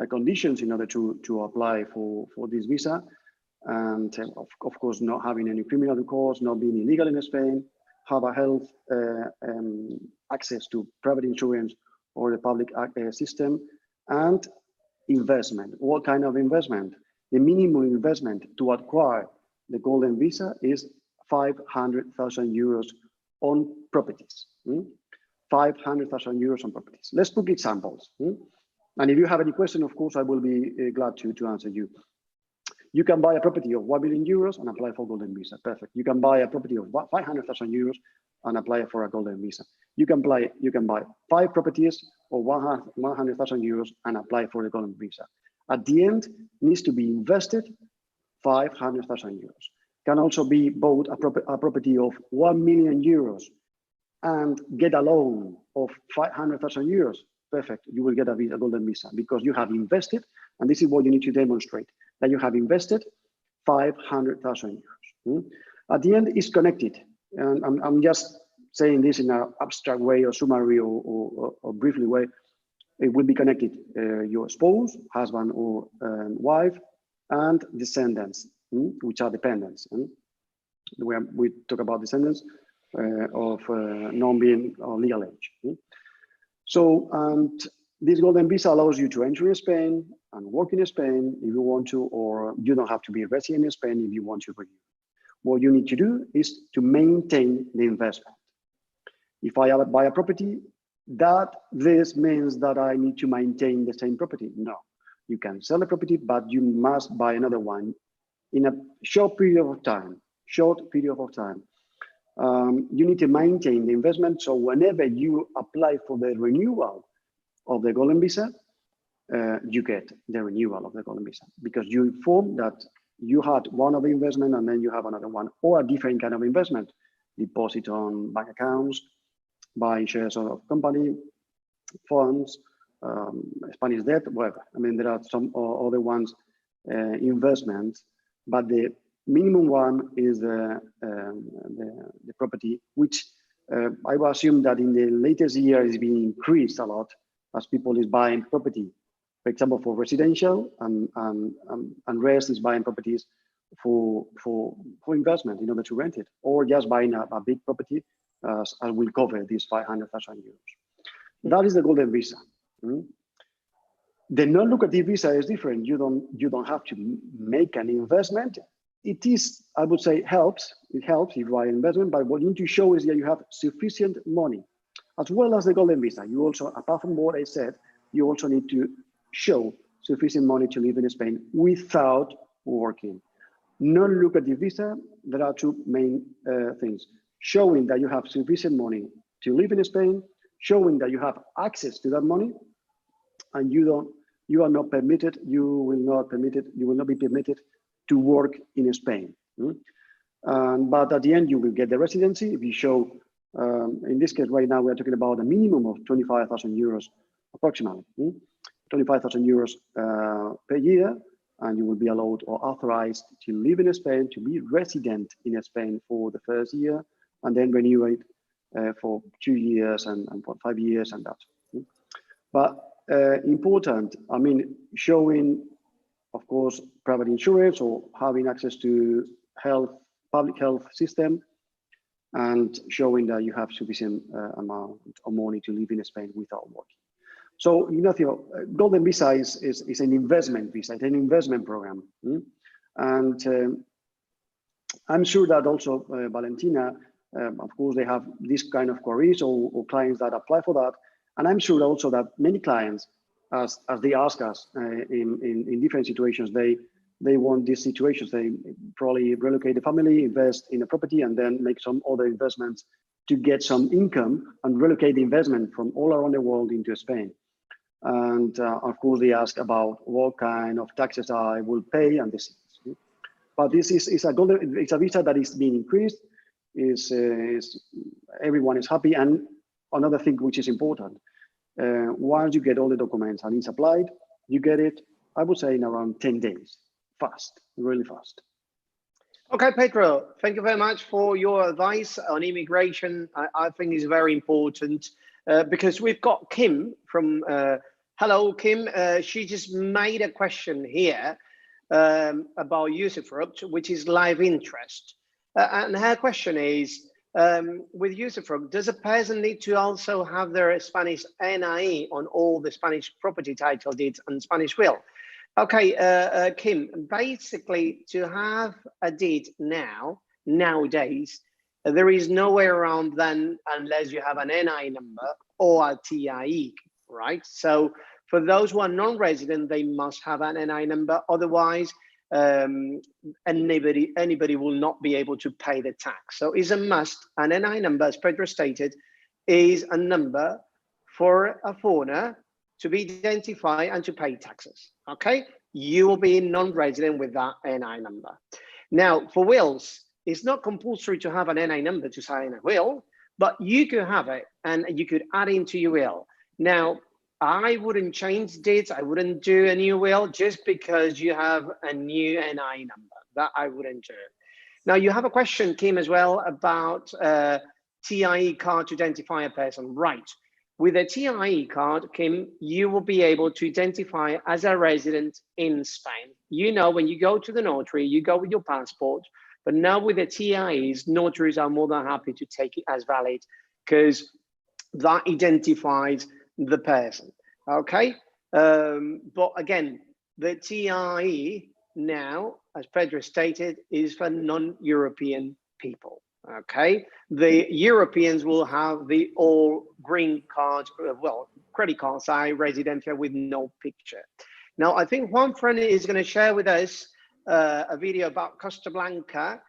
[SPEAKER 3] conditions in order to apply for this visa, and of course not having any criminal recourse, not being illegal in Spain, have a health access to private insurance or the public system, and investment. What kind of investment? The minimum investment to acquire the golden visa is 500,000 euros on properties. 500,000 euros on properties. Let's put examples. And if you have any question, of course, I will be glad to answer you. You can buy a property of 1 million euros and apply for golden visa. Perfect. You can buy a property of 500,000 euros and apply for a golden visa. You can buy 5 properties of 100,000 euros and apply for the golden visa. At the end, needs to be invested 500,000 euros. Can also be bought a property of 1 million euros and get a loan of 500,000 euros. Perfect. You will get a golden visa because you have invested, and this is what you need to demonstrate, that you have invested 500,000 euros. At the end, it's connected. And I'm just saying this in an abstract way or summary or briefly way. It will be connected, your spouse, husband or wife, and descendants, which are dependents. We talk about descendants of non-being or legal age. So this golden visa allows you to enter in Spain and work in Spain if you want to, or you don't have to be a resident in Spain if you want to renew. What you need to do is to maintain the investment. If I buy a property, this means that I need to maintain the same property? No. You can sell the property, but you must buy another one in a short period of time. You need to maintain the investment. So whenever you apply for the renewal of the golden visa, you get the renewal of the golden visa because you inform that you had one of the investment and then you have another one, or a different kind of investment, deposit on bank accounts, buying shares of company, funds, Spanish debt, whatever. I mean, there are some other ones, investments, but the minimum one is the property, which I will assume that in the latest year is being increased a lot as people is buying property, for example, for residential, and rest is buying properties for investment in order to rent it, or just buying a big property as will cover these 500,000 euros. That is the golden visa. The non-lucrative visa is different. You don't have to make an investment. It is, I would say, helps. It helps if you buy investment, but what you need to show is that you have sufficient money, as well as the golden visa. You also, apart from what I said, you also need to show sufficient money to live in Spain without working. Non-lucrative visa, there are two main things: showing that you have sufficient money to live in Spain, showing that you have access to that money, and you are not permitted, you will not be permitted to work in Spain. But at the end, you will get the residency if you show, in this case, right now, we're talking about a minimum of 25,000 euros, approximately, 25,000 euros per year, and you will be allowed or authorized to live in Spain, to be resident in Spain for the first year, and then renew it for 2 years and for 5 years and that. But important, I mean, showing, of course, private insurance or having access to public health system, and showing that you have sufficient amount of money to live in Spain without working. So, Ignacio, Golden Visa is an investment visa, it's an investment program. And I'm sure that also Valentina, of course, they have this kind of queries or clients that apply for that. And I'm sure also that many clients, as they ask us in different situations, they want these situations. They probably relocate the family, invest in a property, and then make some other investments to get some income and relocate the investment from all around the world into Spain. And of course, they ask about what kind of taxes I will pay and this. But this is it's a visa that is being increased. Everyone is happy. And another thing which is important, once you get all the documents and it's applied, you get it, I would say, in around 10 days. Fast, really fast.
[SPEAKER 1] Okay, Pedro, thank you very much for your advice on immigration. I think it's very important because we've got Kim from, hello, Kim. She just made a question here about usufruct, which is live interest. And her question is, with usufruct, does a person need to also have their Spanish NIE on all the Spanish property title deeds and Spanish will? Okay, Kim, basically to have a deed nowadays, there is no way around then unless you have an NI number or a T.I.E, right? So for those who are non-resident, they must have an NI number. Otherwise, anybody will not be able to pay the tax. So it's a must. An NI number, as Pedro stated, is a number for a foreigner to be identified and to pay taxes, okay? You will be non-resident with that NI number. Now, for wills, it's not compulsory to have an NI number to sign a will, but you could have it and you could add into your will. Now, I wouldn't change deeds. I wouldn't do a new will just because you have a new NI number. That I wouldn't do. Now, you have a question, Kim, as well about T.I.E card to identify a person, right? With a T.I.E card, Kim, you will be able to identify as a resident in Spain. You know, when you go to the notary, you go with your passport, but now with the T.I.Es, notaries are more than happy to take it as valid because that identifies the person, okay? But again, the T.I.E now, as Pedro stated, is for non-European people. Okay, the Europeans will have the all green card, well, credit card size residential with no picture. Now, I think Juan Fran is going to share with us a video about Costa Blanca,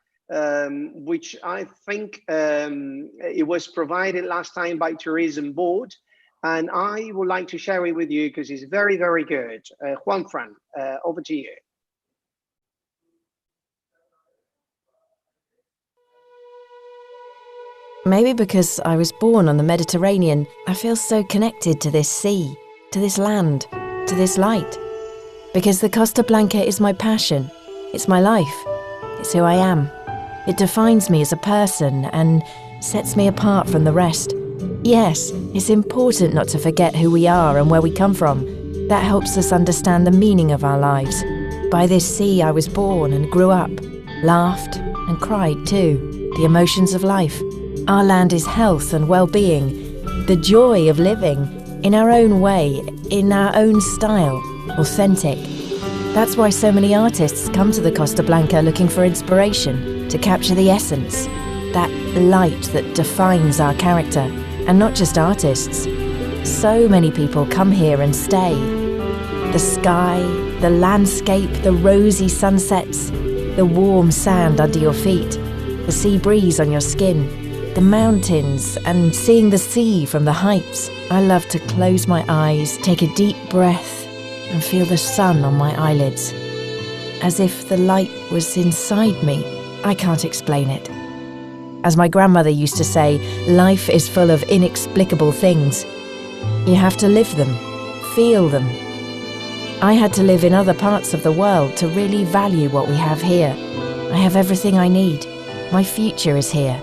[SPEAKER 1] which I think it was provided last time by Tourism Board. And I would like to share it with you because it's very, very good. Juan Fran, over to you.
[SPEAKER 8] Maybe because I was born on the Mediterranean, I feel so connected to this sea, to this land, to this light. Because the Costa Blanca is my passion, it's my life, it's who I am. It defines me as a person and sets me apart from the rest. Yes, it's important not to forget who we are and where we come from. That helps us understand the meaning of our lives. By this sea I was born and grew up, laughed and cried too, the emotions of life. Our land is health and well-being, the joy of living, in our own way, in our own style, authentic. That's why so many artists come to the Costa Blanca looking for inspiration, to capture the essence, that light that defines our character, and not just artists. So many people come here and stay. The sky, the landscape, the rosy sunsets, the warm sand under your feet, the sea breeze on your skin, the mountains and seeing the sea from the heights. I love to close my eyes, take a deep breath and feel the sun on my eyelids. As if the light was inside me. I can't explain it. As my grandmother used to say, life is full of inexplicable things. You have to live them, feel them. I had to live in other parts of the world to really value what we have here. I have everything I need. My future is here.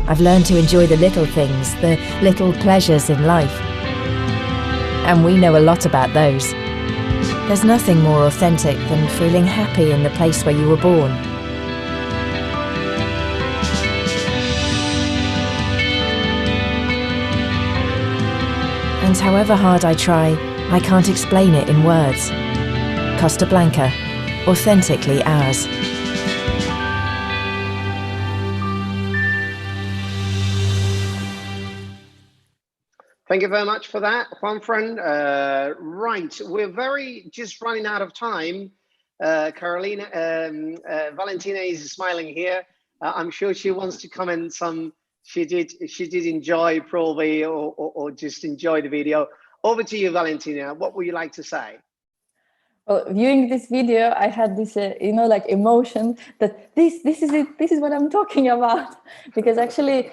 [SPEAKER 8] I've learned to enjoy the little things, the little pleasures in life. And we know a lot about those. There's nothing more authentic than feeling happy in the place where you were born. And however hard I try, I can't explain it in words. Costa Blanca, authentically ours.
[SPEAKER 1] Thank you very much for that, Juanfran. Right, we're just running out of time. Carolina, Valentina is smiling here. I'm sure she wants to comment some. She did enjoy probably, or just enjoy the video. Over to you, Valentina. What would you like to say?
[SPEAKER 2] Well, viewing this video, I had this, like emotion that this is it. This is what I'm talking about. Because actually,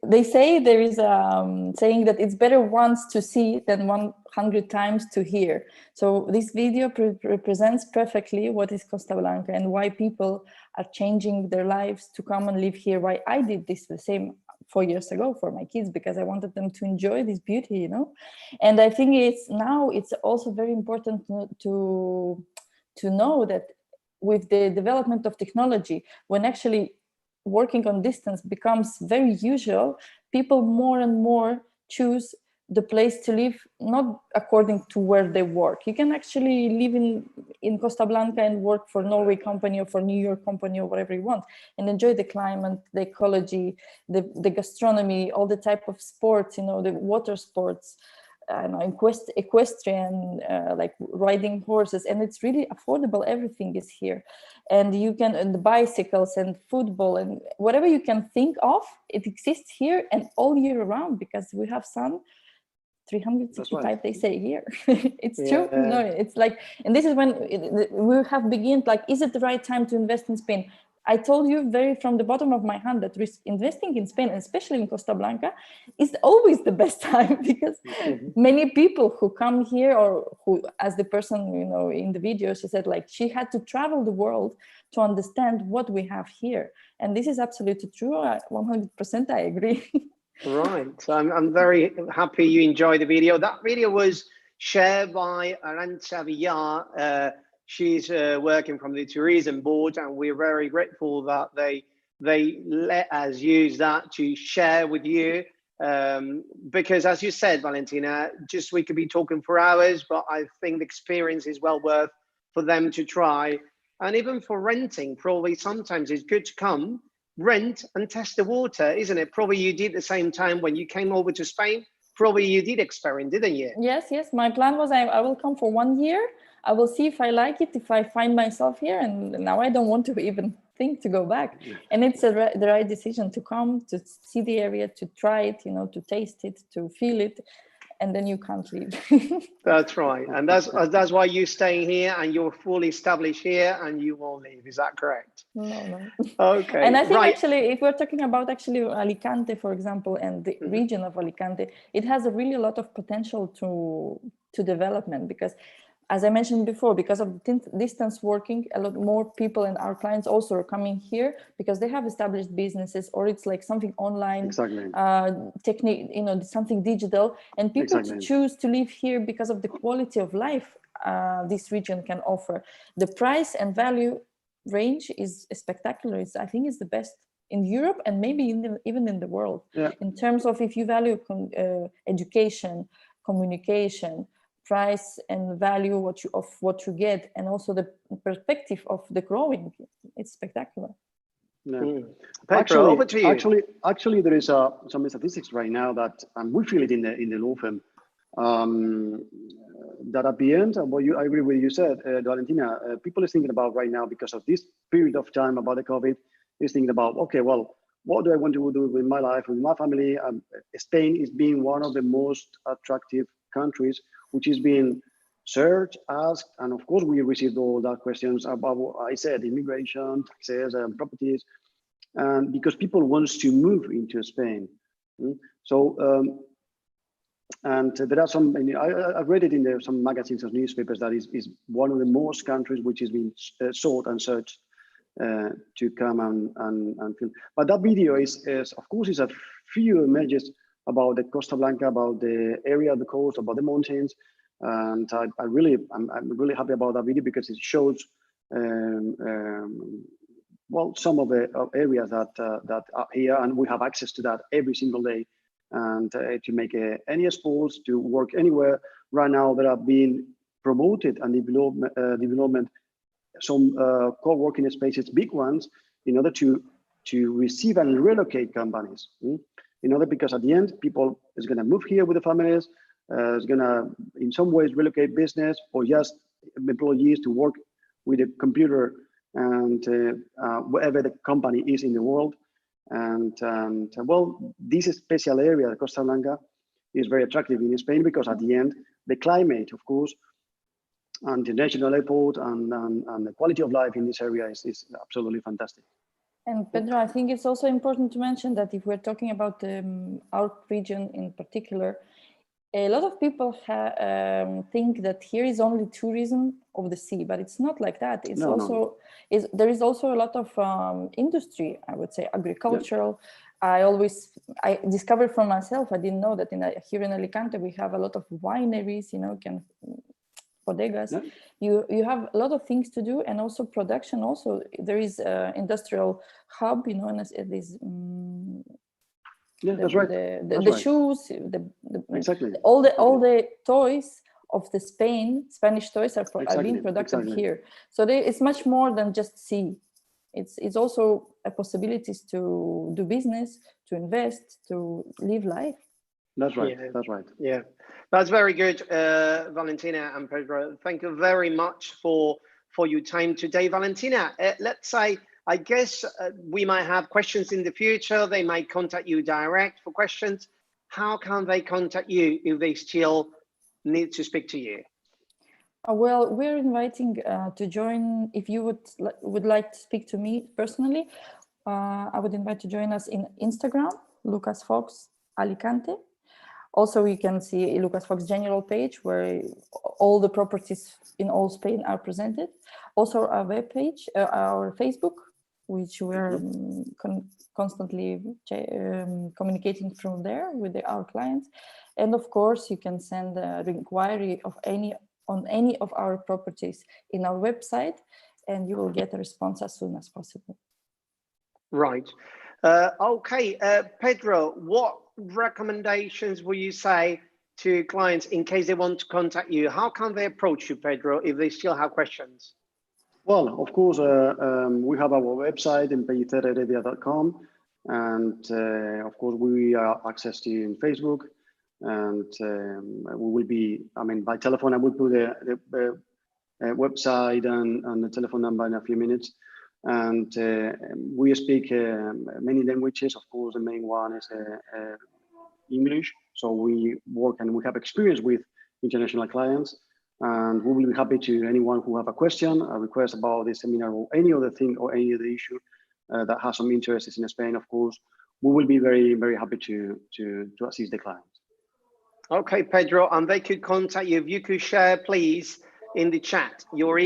[SPEAKER 2] they say there is a saying that it's better once to see than 100 times to hear. So this video represents perfectly what is Costa Blanca and why people are changing their lives to come and live here. Why I did this the same 4 years ago for my kids, because I wanted them to enjoy this beauty, And I think it's also very important to know that with the development of technology, when actually working on distance becomes very usual, people more and more choose the place to live, not according to where they work. You can actually live in Costa Blanca and work for Norway company or for New York company or whatever you want, and enjoy the climate, the ecology, the gastronomy, all the type of sports, the water sports, equestrian, like riding horses, and it's really affordable. Everything is here, and you can, and the bicycles and football and whatever you can think of, it exists here and all year round, because we have sun 365 right. They say here. It's true. No, it's like, and this is when we have begun, like, is it the right time to invest in Spain? I told you from the bottom of my hand that investing in Spain, and especially in Costa Blanca, is always the best time, because many people who come here, or who, as the person, in the video, she said, like, she had to travel the world to understand what we have here. And this is absolutely true. 100% I agree.
[SPEAKER 1] Right, so I'm very happy you enjoyed the video. That video was shared by Arantxa Villar. She's working from the tourism board, and we're very grateful that they let us use that to share with you. Because as you said, Valentina, we could be talking for hours, but I think the experience is well worth for them to try. And even for renting, probably sometimes it's good to come, rent and test the water, isn't it? Probably you did the same time when you came over to Spain. Probably you did experiment, didn't you?
[SPEAKER 2] Yes. My plan was I will come for 1 year. I will see if I like it, if I find myself here. And now I don't want to even think to go back. And it's the right decision to come, to see the area, to try it, to taste it, to feel it. And then you can't leave.
[SPEAKER 1] That's right. And that's why you're staying here and you're fully established here and you won't leave. Is that correct?
[SPEAKER 2] No.
[SPEAKER 1] Okay.
[SPEAKER 2] And I think actually, if we're talking about Alicante, for example, and the region of Alicante, it has a lot of potential to development, because as I mentioned before, because of distance working, a lot more people and our clients also are coming here because they have established businesses, or it's like something online, technique, something digital, and people choose to live here because of the quality of life this region can offer. The price and value range is spectacular. I think it's the best in Europe and maybe even in the world. In terms of, if you value education, communication, price and value of what you get, and also the perspective of the growing, it's spectacular.
[SPEAKER 1] Pedro, over to you.
[SPEAKER 3] Actually, there is some statistics right now that we feel it in the law firm. That at the end, I agree with you said, Valentina, people is thinking about right now, because of this period of time about the COVID, is thinking about, okay, well, what do I want to do with my life, with my family? Spain is being one of the most attractive countries, which is being searched, asked, and of course we received all that questions about what I said, immigration, taxes, and properties, and because people wants to move into Spain. So, and there are some, I've read it in some magazines and newspapers that is one of the most countries which has been sought and searched to come and film. But that video is of course, is a few images about the Costa Blanca, about the area of the coast, about the mountains, and I'm really happy about that video, because it shows well, some of the areas that are here, and we have access to that every single day. and to make any sports, to work anywhere. Right now, there are being promoted and development some co-working spaces, big ones, in order to receive and relocate companies. In order, because at the end, people is going to move here with the families, is going to, in some ways, relocate business or just employees to work with a computer and wherever the company is in the world. And well, this special area, Costa Blanca, is very attractive in Spain because at the end, the climate, of course, and the national airport and the quality of life in this area is absolutely fantastic.
[SPEAKER 2] And Pedro, I think it's also important to mention that if we're talking about our region in particular, a lot of people think that here is only tourism of the sea, but it's not like that. It's there is also a lot of industry, I would say, agricultural. Yeah. I discovered for myself, I didn't know that here in Alicante, we have a lot of wineries, bodegas. Yeah. You have a lot of things to do, and also production. Also, there is industrial hub, and this.
[SPEAKER 3] Yeah, that's right.
[SPEAKER 2] The shoes,
[SPEAKER 3] exactly.
[SPEAKER 2] All the toys of the Spanish toys are being produced here. So it's much more than just sea. It's also a possibilities to do business, to invest, to live life.
[SPEAKER 3] That's right.
[SPEAKER 1] Yeah.
[SPEAKER 3] That's right.
[SPEAKER 1] Yeah, that's very good, Valentina and Pedro. Thank you very much for your time today, Valentina. Let's say, I guess we might have questions in the future. They might contact you direct for questions. How can they contact you if they still need to speak to you?
[SPEAKER 2] Well, we're inviting to join. If you would like to speak to me personally, I would invite to join us in Instagram, Lucas Fox Alicante. Also, you can see Lucas Fox general page where all the properties in all Spain are presented. Also, our webpage, our Facebook, which we're constantly communicating from there with our clients. And of course, you can send an inquiry on any of our properties in our website, and you will get a response as soon as possible.
[SPEAKER 1] Right. Okay, Pedro, what recommendations will you say to clients in case they want to contact you? How can they approach you, Pedro, if they still have questions?
[SPEAKER 3] Well, of course, we have our website in pellicer.com, and of course, we are access to you in Facebook, and we will be, by telephone, I will put the website and the telephone number in a few minutes. And we speak many languages. Of course, the main one is English. So we work and we have experience with international clients. And we will be happy to anyone who have a question, a request about this seminar or any other thing or any other issue that has some interest in Spain. Of course, we will be very, very happy to assist the clients.
[SPEAKER 1] Okay, Pedro, and they could contact you. If you could share, please, in the chat, your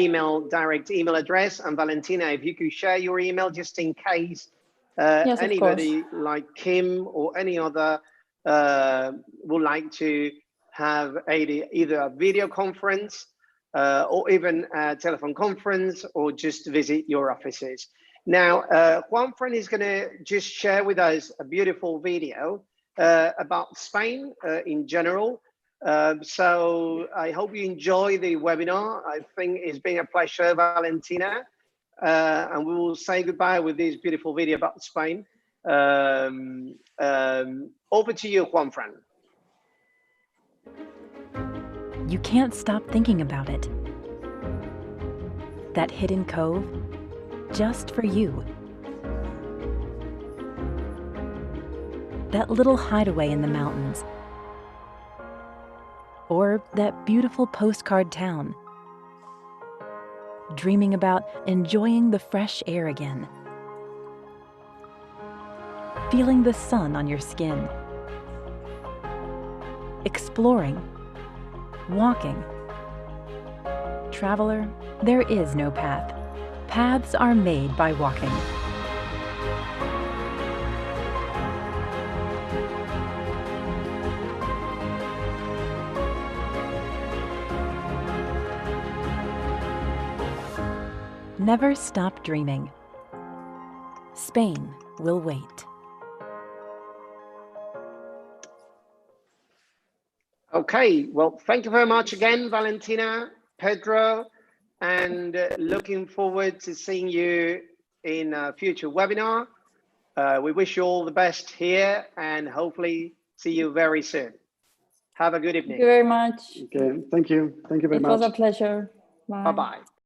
[SPEAKER 1] direct email address, and Valentina, if you could share your email just in case
[SPEAKER 2] yes,
[SPEAKER 1] anybody like Kim or any other would like to have either a video conference or even a telephone conference or just visit your offices. Now, Juanfran is going to just share with us a beautiful video about Spain in general. So I hope you enjoy the webinar. I think it's been a pleasure, Valentina. And we will say goodbye with this beautiful video about Spain. Over to you, Juanfran.
[SPEAKER 9] You can't stop thinking about it. That hidden cove, just for you. That little hideaway in the mountains. Or that beautiful postcard town. Dreaming about enjoying the fresh air again. Feeling the sun on your skin. Exploring. Walking. Traveler, there is no path. Paths are made by walking. Never stop dreaming. Spain will wait.
[SPEAKER 1] Okay, well, thank you very much again, Valentina, Pedro, and looking forward to seeing you in a future webinar. We wish you all the best here and hopefully see you very soon. Have a good evening.
[SPEAKER 2] Thank you very much.
[SPEAKER 3] Okay, thank you. Thank you very much.
[SPEAKER 2] It was a pleasure. Bye.
[SPEAKER 1] Bye-bye.